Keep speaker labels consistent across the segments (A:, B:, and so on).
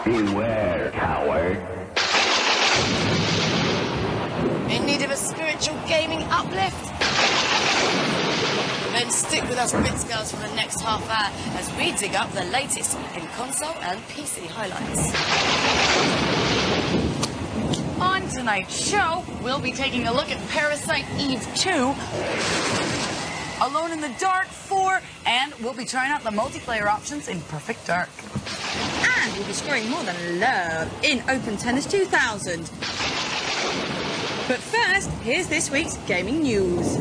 A: Beware, coward.
B: In need of a spiritual gaming uplift? Then stick with us Bits Girls for the next half hour as we dig up the latest in console and PC highlights. On tonight's show, we'll be taking a look at Parasite Eve 2, Alone in the Dark 4, and we'll be trying out the multiplayer options in Perfect Dark.
C: And we'll be scoring more than love in Open Tennis 2000. But first, here's this week's gaming news.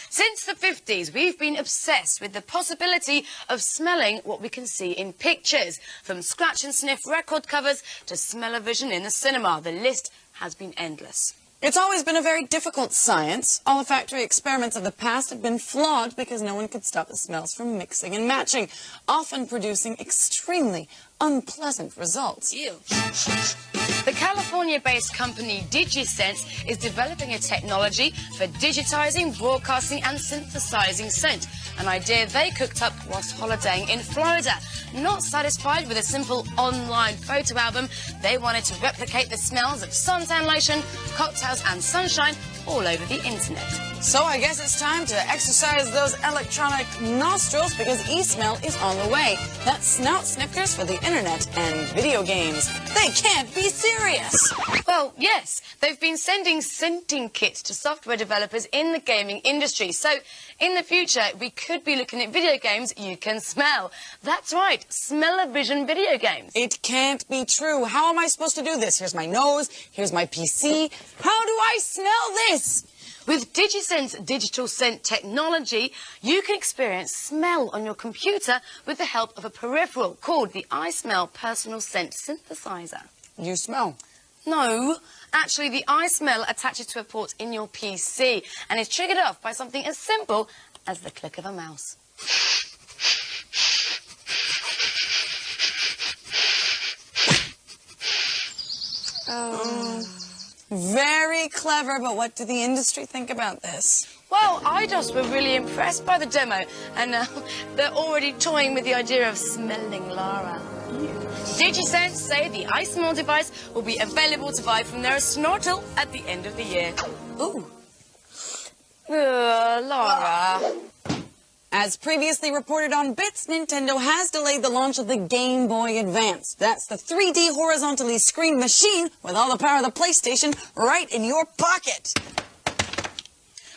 B: Since the 50s, we've been obsessed with the possibility of smelling what we can see in pictures. From scratch and sniff record covers to smell-o-vision in the cinema, the list has been endless.
D: It's always been a very difficult science. All the factory experiments of the past have been flawed because no one could stop the smells from mixing and matching, often producing extremely unpleasant results.
B: Ew. The California-based company DigiSense is developing a technology for digitizing, broadcasting and synthesizing scent, an idea they cooked up whilst holidaying in Florida. Not satisfied with a simple online photo album, they wanted to replicate the smells of suntan lotion, cocktails and sunshine all over the internet.
D: So I guess it's time to exercise those electronic nostrils because e-smell is on the way. That's snout sniffers for the internet and video games. They can't be serious.
B: Well, yes, they've been sending scenting kits to software developers in the gaming industry. So in the future, we could be looking at video games you can smell. That's right, smell-o-vision video games.
D: It can't be true. How am I supposed to do this? Here's my nose, here's my PC. How do I smell this?
B: With DigiSense digital scent technology, you can experience smell on your computer with the help of a peripheral called the iSmell Personal Scent Synthesizer.
D: You smell?
B: No. Actually, the iSmell attaches to a port in your PC and is triggered off by something as simple as the click of a mouse.
D: Oh. Very clever, but what do the industry think about this?
B: Well, IDOS were really impressed by the demo, and they're already toying with the idea of smelling Lara. DigiSense say the iSmell device will be available to buy from their snorkel at the end of the year. Ooh. Lara.
D: As previously reported on Bits, Nintendo has delayed the launch of the Game Boy Advance. That's the 3D horizontally screened machine with all the power of the PlayStation right in your pocket.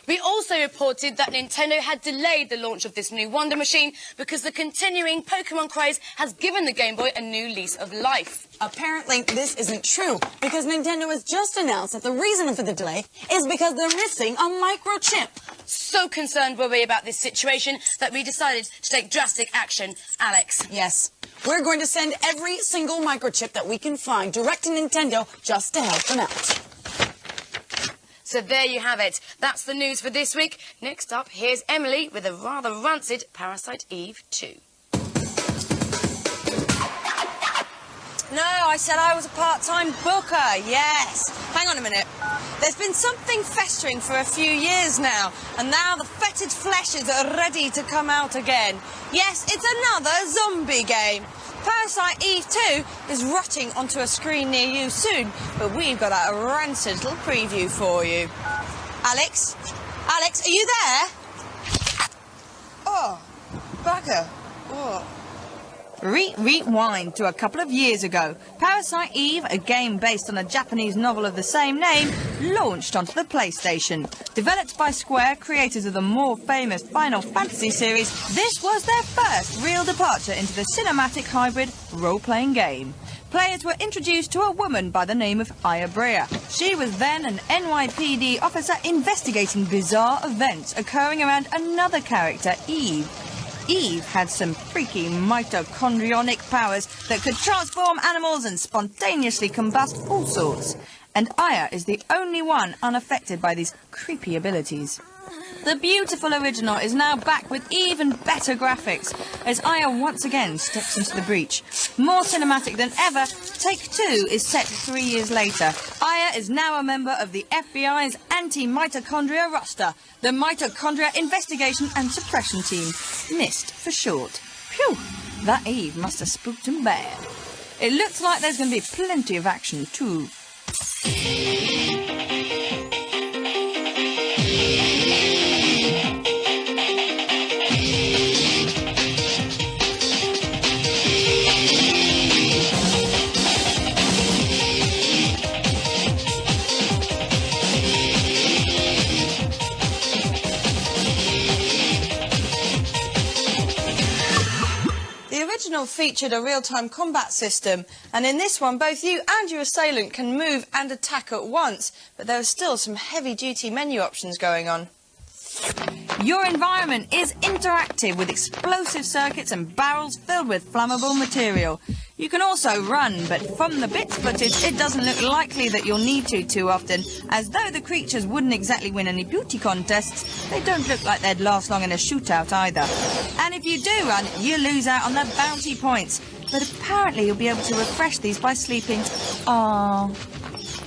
B: We also reported that Nintendo had delayed the launch of this new Wonder Machine because the continuing Pokemon craze has given the Game Boy a new lease of life.
D: Apparently, this isn't true, because Nintendo has just announced that the reason for the delay is because they're missing a microchip.
B: So concerned were we about this situation that we decided to take drastic action. Alex.
D: Yes. We're going to send every single microchip that we can find direct to Nintendo just to help them out.
B: So there you have it. That's the news for this week. Next up, here's Emily with a rather rancid Parasite Eve 2.
C: No, I said I was a part-time booker, yes. Hang on a minute. There's been something festering for a few years now, and now the fetid fleshes are ready to come out again. Yes, it's another zombie game. Parasite Eve 2 is rotting onto a screen near you soon, but we've got a rancid little preview for you. Alex? Alex, are you there? Oh, bugger. Oh. Rewind to a couple of years ago. Parasite Eve, a game based on a Japanese novel of the same name, launched onto the PlayStation. Developed by Square, creators of the more famous Final Fantasy series, this was their first real departure into the cinematic hybrid role-playing game. Players were introduced to a woman by the name of Aya Brea. She was then an NYPD officer investigating bizarre events occurring around another character, Eve. Eve had some freaky mitochondrionic powers that could transform animals and spontaneously combust all sorts. And Aya is the only one unaffected by these creepy abilities. The beautiful original is now back with even better graphics, as Aya once again steps into the breach. More cinematic than ever, Take Two is set 3 years later. Aya is now a member of the FBI's anti-mitochondria roster, the Mitochondria Investigation and Suppression Team, NIST for short. Phew, that Eve must have spooked him bad. It looks like there's going to be plenty of action too. The original featured a real-time combat system, and in this one both you and your assailant can move and attack at once, but there are still some heavy-duty menu options going on. Your environment is interactive with explosive circuits and barrels filled with flammable material. You can also run, but from the bits footage it doesn't look likely that you'll need to too often, as though the creatures wouldn't exactly win any beauty contests, they don't look like they'd last long in a shootout either. And if you do run, you lose out on the bounty points, but apparently you'll be able to refresh these by sleeping. Aww.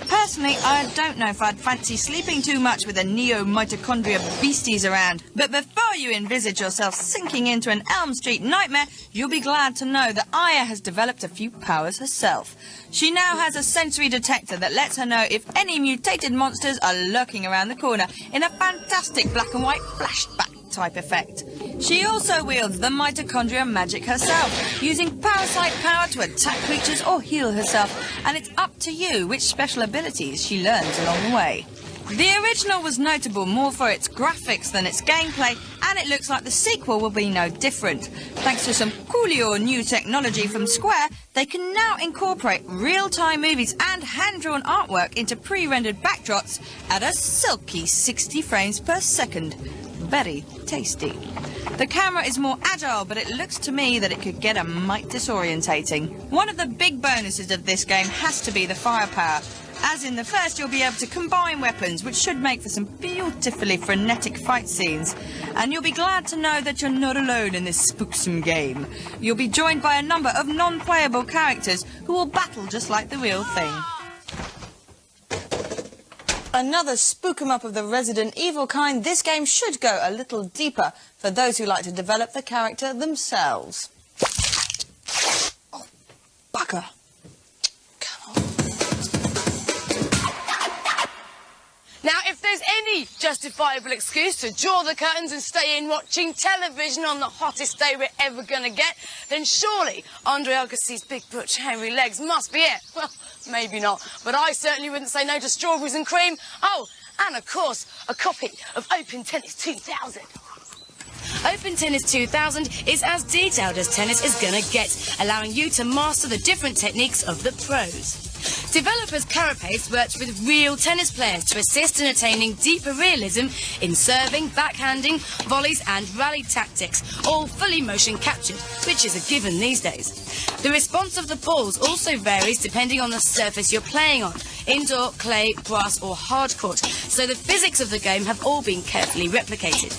C: Personally, I don't know if I'd fancy sleeping too much with the neo-mitochondria beasties around, but before you envisage yourself sinking into an Elm Street nightmare, you'll be glad to know that Aya has developed a few powers herself. She now has a sensory detector that lets her know if any mutated monsters are lurking around the corner in a fantastic black and white flashback type effect. She also wields the mitochondria magic herself, using parasite power to attack creatures or heal herself, and it's up to you which special abilities she learns along the way. The original was notable more for its graphics than its gameplay, and it looks like the sequel will be no different. Thanks to some coolio new technology from Square, they can now incorporate real-time movies and hand-drawn artwork into pre-rendered backdrops at a silky 60 frames per second. Very tasty. The camera is more agile, but it looks to me that it could get a mite disorientating. One of the big bonuses of this game has to be the firepower. As in the first, you'll be able to combine weapons, which should make for some beautifully frenetic fight scenes. And you'll be glad to know that you're not alone in this spooksome game. You'll be joined by a number of non-playable characters who will battle just like the real thing. Another spook 'em up of the Resident Evil kind, this game should go a little deeper for those who like to develop the character themselves. Oh, bugger. Come on.
B: Now, if there's any justifiable excuse to draw the curtains and stay in watching television on the hottest day we're ever going to get, then surely Andre Agassi's big butch hairy legs must be it. Well, maybe not, but I certainly wouldn't say no to strawberries and cream. Oh, and of course, a copy of Open Tennis 2000. Open Tennis 2000 is as detailed as tennis is gonna get, allowing you to master the different techniques of the pros. Developers Carapace worked with real tennis players to assist in attaining deeper realism in serving, backhanding, volleys and rally tactics, all fully motion captured, which is a given these days. The response of the balls also varies depending on the surface you're playing on, indoor, clay, grass or hard court, so the physics of the game have all been carefully replicated.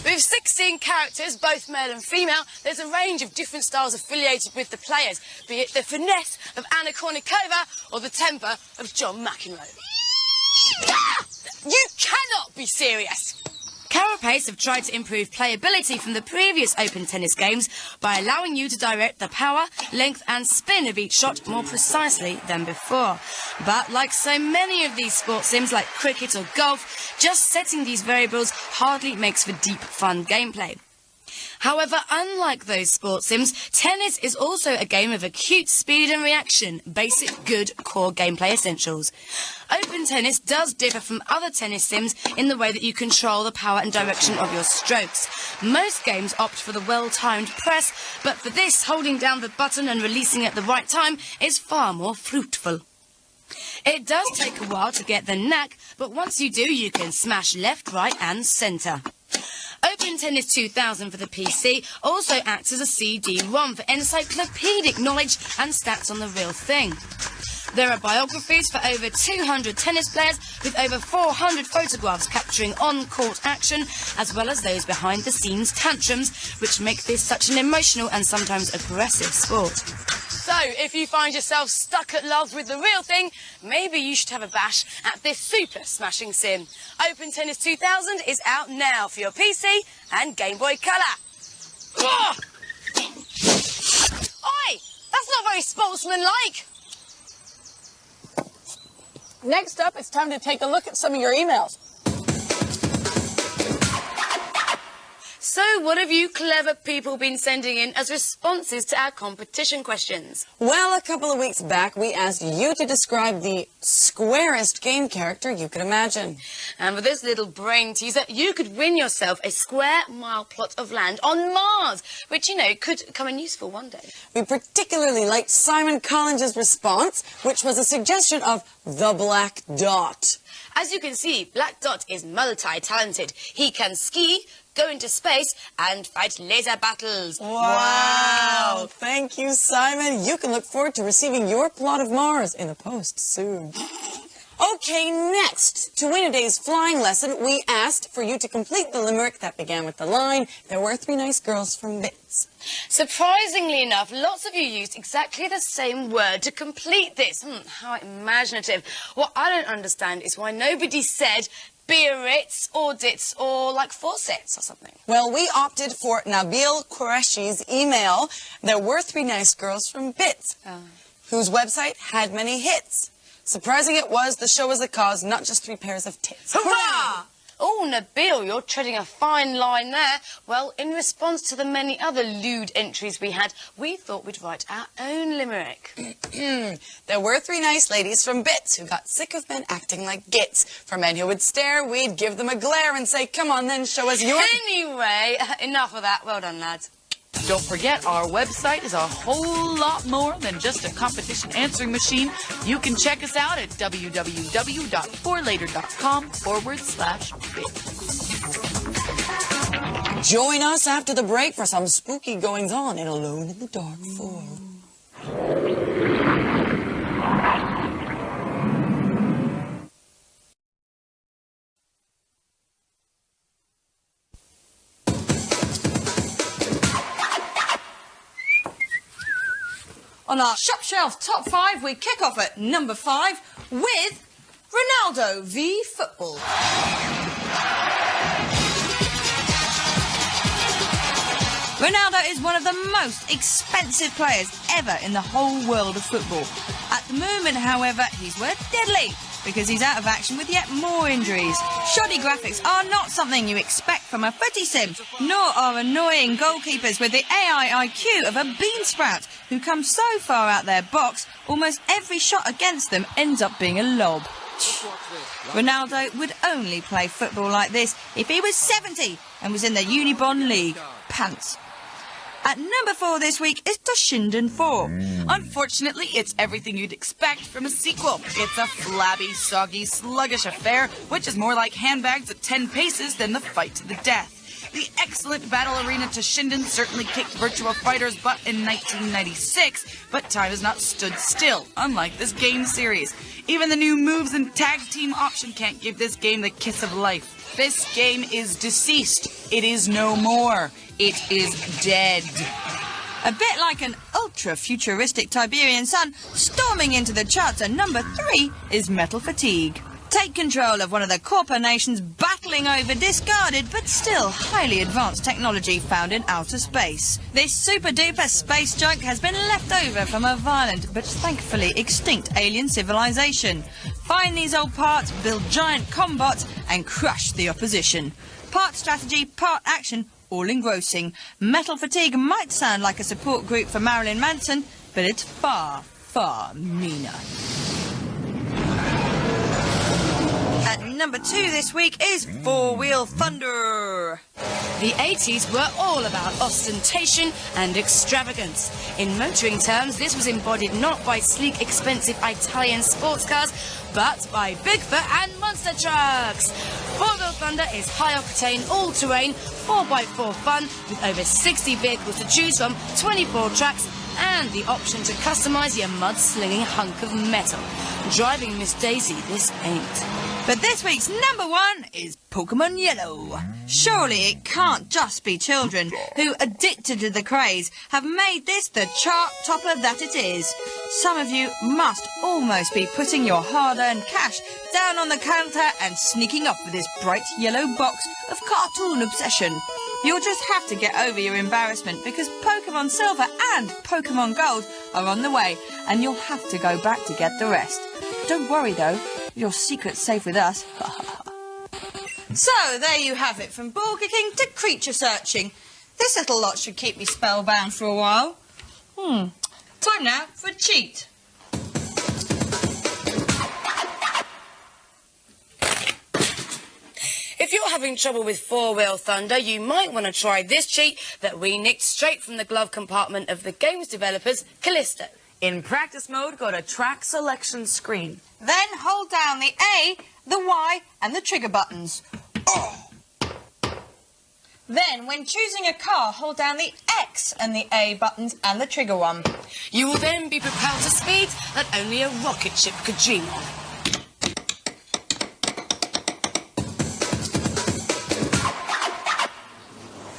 B: With 16 characters, both male and female, there's a range of different styles affiliated with the players, be it the finesse of Anna Kournikova or the temper of John McEnroe. You cannot be serious! Carapace have tried to improve playability from the previous Open Tennis games by allowing you to direct the power, length and spin of each shot more precisely than before. But like so many of these sports sims like cricket or golf, just setting these variables hardly makes for deep, fun gameplay. However, unlike those sports sims, tennis is also a game of acute speed and reaction, basic good core gameplay essentials. Open Tennis does differ from other tennis sims in the way that you control the power and direction of your strokes. Most games opt for the well-timed press, but for this, holding down the button and releasing at the right time is far more fruitful. It does take a while to get the knack, but once you do, you can smash left, right and centre. Open Tennis 2000 for the PC also acts as a CD-ROM for encyclopedic knowledge and stats on the real thing. There are biographies for over 200 tennis players with over 400 photographs capturing on-court action, as well as those behind-the-scenes tantrums, which make this such an emotional and sometimes aggressive sport. So, if you find yourself stuck at love with the real thing, maybe you should have a bash at this super smashing sim. Open Tennis 2000 is out now for your PC and Game Boy Color. Oi! That's not very sportsmanlike.
D: Next up, it's time to take a look at some of your emails.
B: So what have you clever people been sending in as responses to our competition questions?
D: Well, a couple of weeks back, we asked you to describe the squarest game character you could imagine.
B: And with this little brain teaser, you could win yourself a square-mile plot of land on Mars, which, you know, could come in useful one day.
D: We particularly liked Simon Collins's response, which was a suggestion of the Black Dot.
B: As you can see, Black Dot is multi-talented. He can ski, go into space, and fight laser battles.
D: Wow! Thank you, Simon. You can look forward to receiving your plot of Mars in the post soon. Okay, next. To win a day's flying lesson, we asked for you to complete the limerick that began with the line, "There were three nice girls from Bits."
B: Surprisingly enough, lots of you used exactly the same word to complete this. How imaginative. What I don't understand is why nobody said Biarritz or Ditz or like Faucets or something.
D: Well, we opted for Nabil Qureshi's email, "There were three nice girls from Bits," whose website had many hits. Surprising it was, the show was a cause, not just three pairs of tits.
B: Hurrah! Oh, Nabil, you're treading a fine line there. Well, in response to the many other lewd entries we had, we thought we'd write our own limerick.
D: There were three nice ladies from Bits who got sick of men acting like gits. For men who would stare, we'd give them a glare and say, "Come on then, show us your..."
B: Anyway, enough of that. Well done, lads.
E: Don't forget, our website is a whole lot more than just a competition answering machine. You can check us out at www.forlater.com/bits.
D: Join us after the break for some spooky goings-on in Alone in the Dark 4.
C: On our Shop Shelf Top 5, we kick off at number 5 with Ronaldo v Football. Ronaldo is one of the most expensive players ever in the whole world of football. At the moment, however, he's worth diddly because he's out of action with yet more injuries. Shoddy graphics are not something you expect from a footy sim, nor are annoying goalkeepers with the AI IQ of a beansprout who come so far out their box, almost every shot against them ends up being a lob. Ronaldo would only play football like this if he was 70 and was in the Unibond League. Pants. At number 4 this week is Toshinden 4.
E: Unfortunately, it's everything you'd expect from a sequel. It's a flabby, soggy, sluggish affair, which is more like handbags at 10 paces than the fight to the death. The excellent battle arena Toshinden certainly kicked Virtua Fighter's butt in 1996, but time has not stood still, unlike this game series. Even the new moves and tag team option can't give this game the kiss of life. This game is deceased. It is no more. It is dead.
C: A bit like an ultra-futuristic Tiberian sun, storming into the charts at number 3 is Metal Fatigue. Take control of one of the Corpo nations battling over discarded but still highly advanced technology found in outer space. This super-duper space junk has been left over from a violent but thankfully extinct alien civilization. Find these old parts, build giant combots and crush the opposition. Part strategy, part action, all engrossing. Metal Fatigue might sound like a support group for Marilyn Manson, but it's far, far meaner. At number 2 this week is Four-Wheel Thunder.
B: The 80s were all about ostentation and extravagance. In motoring terms, this was embodied not by sleek, expensive Italian sports cars, but by Bigfoot and monster trucks. Four-Wheel Thunder is high-octane, all-terrain, 4x4 fun with over 60 vehicles to choose from, 24 tracks, and the option to customize your mud-slinging hunk of metal. Driving Miss Daisy, this ain't.
C: But this week's number one is Pokemon Yellow. Surely it can't just be children who, addicted to the craze, have made this the chart topper that it is. Some of you must almost be putting your hard-earned cash down on the counter and sneaking off with this bright yellow box of cartoon obsession. You'll just have to get over your embarrassment because Pokemon Silver and Pokemon Gold are on the way, and you'll have to go back to get the rest. Don't worry though, your secret's safe with us. So, there you have it, from ball kicking to creature searching. This little lot should keep me spellbound for a while. Time now for a cheat.
B: If you're having trouble with four-wheel thunder, you might want to try this cheat that we nicked straight from the glove compartment of the game's developers, Callisto.
E: In practice mode, go to track selection screen.
C: Then hold down the A, the Y and the trigger buttons. Then, when choosing a car, hold down the X and the A buttons and the trigger one.
B: You will then be propelled to speeds that only a rocket ship could dream of.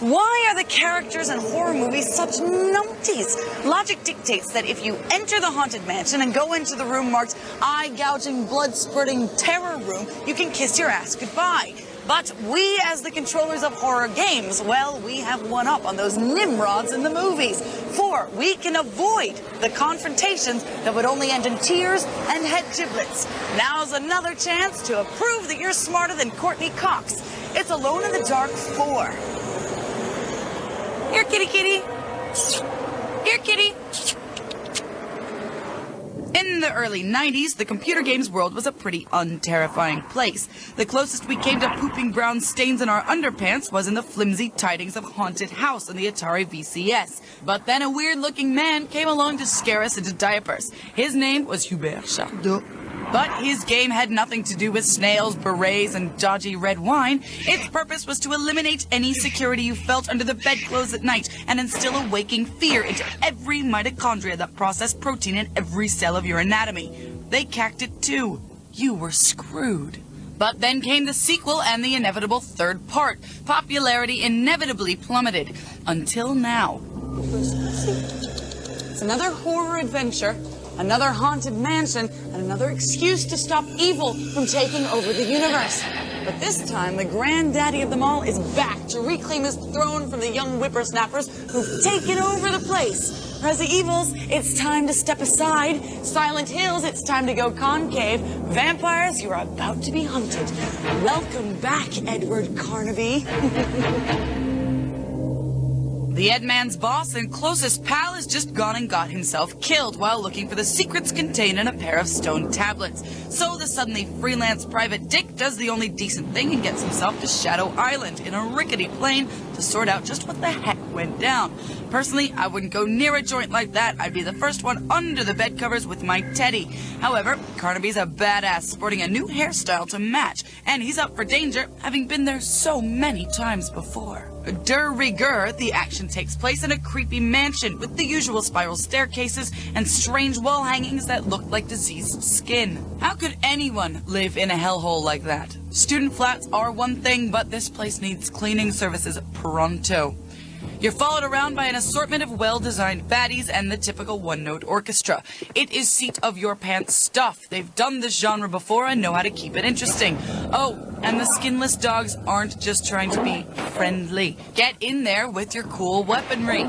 D: Why are the characters in horror movies such numpties? Logic dictates that if you enter the haunted mansion and go into the room marked eye-gouging, blood-spurting terror room, you can kiss your ass goodbye. But we, as the controllers of horror games, well, we have one up on those nimrods in the movies. For we can avoid the confrontations that would only end in tears and head giblets. Now's another chance to prove that you're smarter than Courtney Cox. It's Alone in the Dark 4. Here, kitty, kitty. Here, kitty.
E: In the early 90s, the computer games world was a pretty unterrifying place. The closest we came to pooping brown stains in our underpants was in the flimsy tidings of Haunted House on the Atari VCS. But then a weird-looking man came along to scare us into diapers. His name was Hubert Chardot. But his game had nothing to do with snails, berets, and dodgy red wine. Its purpose was to eliminate any security you felt under the bedclothes at night and instill a waking fear into every mitochondria that processed protein in every cell of your anatomy. They cacked it too. You were screwed. But then came the sequel and the inevitable third part. Popularity inevitably plummeted. Until now.
D: It's another horror adventure, another haunted mansion, and another excuse to stop evil from taking over the universe. But this time, the granddaddy of them all is back to reclaim his throne from the young whippersnappers who've taken over the place. Resident Evils, it's time to step aside. Silent Hills, it's time to go concave. Vampires, you're about to be hunted. Welcome back, Edward Carnaby.
E: The Edman's boss and closest pal has just gone and got himself killed while looking for the secrets contained in a pair of stone tablets. So the suddenly freelance private dick does the only decent thing and gets himself to Shadow Island in a rickety plane to sort out just what the heck went down. Personally, I wouldn't go near a joint like that. I'd be the first one under the bed covers with my teddy. However, Carnaby's a badass, sporting a new hairstyle to match, and he's up for danger, having been there so many times before. De rigueur, the action takes place in a creepy mansion with the usual spiral staircases and strange wall hangings that look like diseased skin. How could anyone live in a hellhole like that? Student flats are one thing, but this place needs cleaning services pronto. You're followed around by an assortment of well-designed baddies and the typical one-note orchestra. It is seat of your pants stuff. They've done this genre before and know how to keep it interesting. Oh, and the skinless dogs aren't just trying to be friendly. Get in there with your cool weaponry.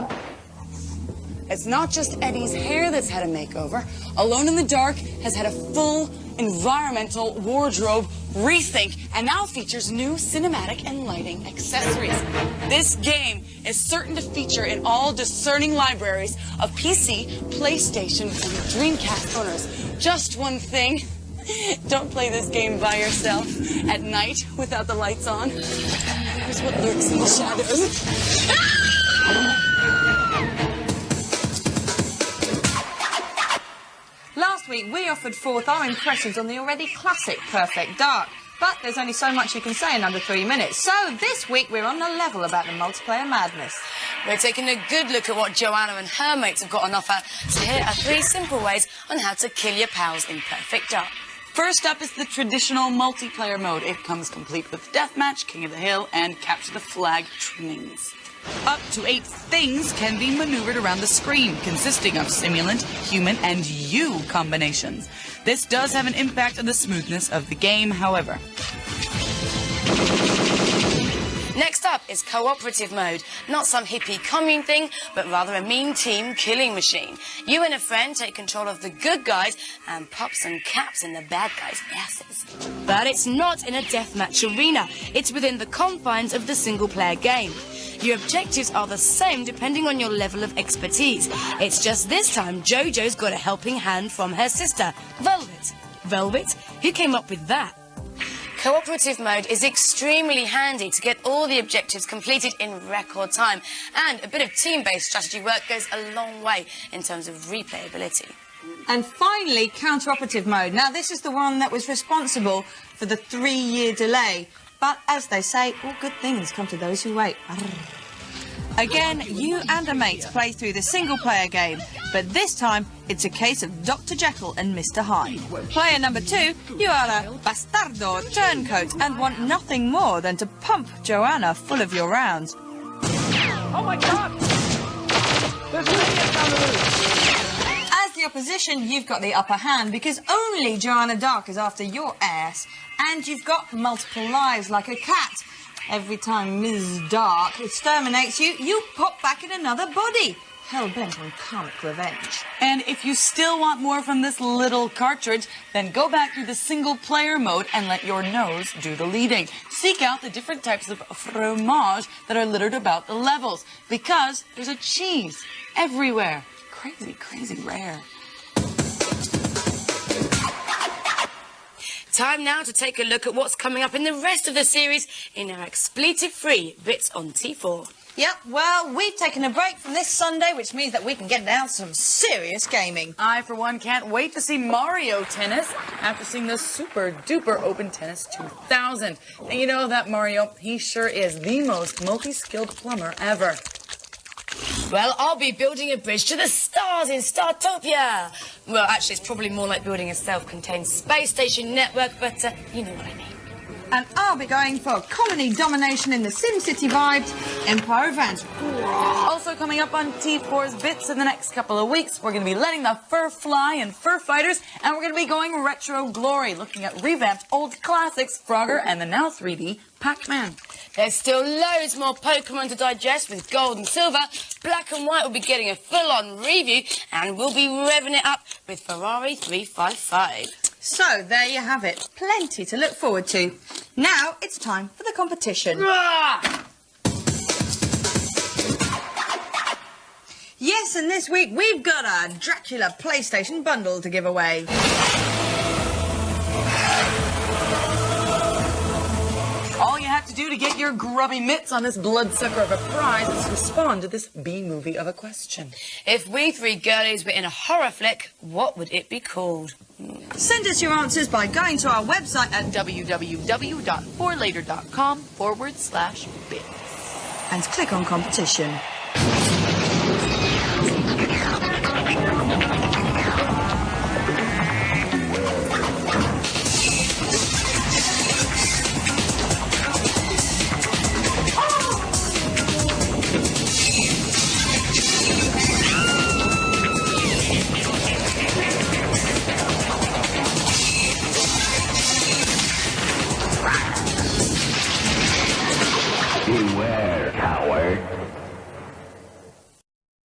D: It's not just Eddie's hair that's had a makeover. Alone in the Dark has had a full environmental wardrobe rethink and now features new cinematic and lighting accessories. This game is certain to feature in all discerning libraries of PC, PlayStation, and Dreamcast owners. Just one thing. Don't play this game by yourself at night without the lights on. Here's what lurks in the shadows.
C: Last week, we offered forth our impressions on the already classic Perfect Dark. But there's only so much you can say in under 3 minutes. So this week we're on the level about the multiplayer madness.
B: We're taking a good look at what Joanna and her mates have got on offer. So here are 3 simple ways on how to kill your pals in Perfect Dark.
E: First up is the traditional multiplayer mode. It comes complete with Deathmatch, King of the Hill, and Capture the Flag trimmings. Up to 8 things can be maneuvered around the screen, consisting of simulant, human, and you combinations. This does have an impact on the smoothness of the game, however.
B: Next up is cooperative mode. Not some hippie commune thing, but rather a mean team killing machine. You and a friend take control of the good guys and pop some caps in the bad guys' asses. But it's not in a deathmatch arena. It's within the confines of the single-player game. Your objectives are the same depending on your level of expertise. It's just this time Jojo's got a helping hand from her sister, Velvet. Velvet? Who came up with that? Cooperative mode is extremely handy to get all the objectives completed in record time, and a bit of team-based strategy work goes a long way in terms of replayability.
C: And finally, counter-operative mode. Now, this is the one that was responsible for the 3-year delay. But as they say, all good things come to those who wait. Again, you and a mate play through the single-player game, but this time it's a case of Dr. Jekyll and Mr. Hyde. Player number 2, you are a bastardo turncoat and want nothing more than to pump Joanna full of your rounds.
A: Oh my God! There's maniacs down the roof!
C: As the opposition, you've got the upper hand because only Joanna Dark is after your ass, and you've got multiple lives like a cat. Every time Ms. Dark exterminates you, you pop back in another body. Hell-bent on karmic revenge.
E: And if you still want more from this little cartridge, then go back through the single-player mode and let your nose do the leading. Seek out the different types of fromage that are littered about the levels, because there's a cheese everywhere. Crazy, crazy rare.
B: Time now to take a look at what's coming up in the rest of the series in our expletive-free Bits on T4.
C: Yep, well, we've taken a break from this Sunday, which means that we can get down to some serious gaming.
E: I, for one, can't wait to see Mario Tennis after seeing the super-duper Open Tennis 2000. And you know that Mario, he sure is the most multi-skilled plumber ever.
B: Well, I'll be building a bridge to the stars in Startopia. Well, actually, it's probably more like building a self-contained space station network, but you know what I mean.
C: And I'll be going for colony domination in the SimCity vibes, Empire Advance.
E: Also coming up on T4's Bits in the next couple of weeks, we're going to be letting the fur fly in Fur Fighters, and we're going to be going retro glory, looking at revamped old classics, Frogger and the now 3D Pac-Man.
B: There's still loads more Pokemon to digest with Gold and Silver. Black and White will be getting a full-on review, and we'll be revving it up with Ferrari 355.
C: So, there you have it. Plenty to look forward to. Now, it's time for the competition.
B: Rah!
C: Yes, and this week we've got a Dracula PlayStation bundle to give away.
E: All you have to do to get your grubby mitts on this bloodsucker of a prize is respond to this B-movie of a question.
B: If we 3 girlies were in a horror flick, what would it be called?
C: Send us your answers by going to our website at
E: www.forlater.com/bits.
C: and click on competition.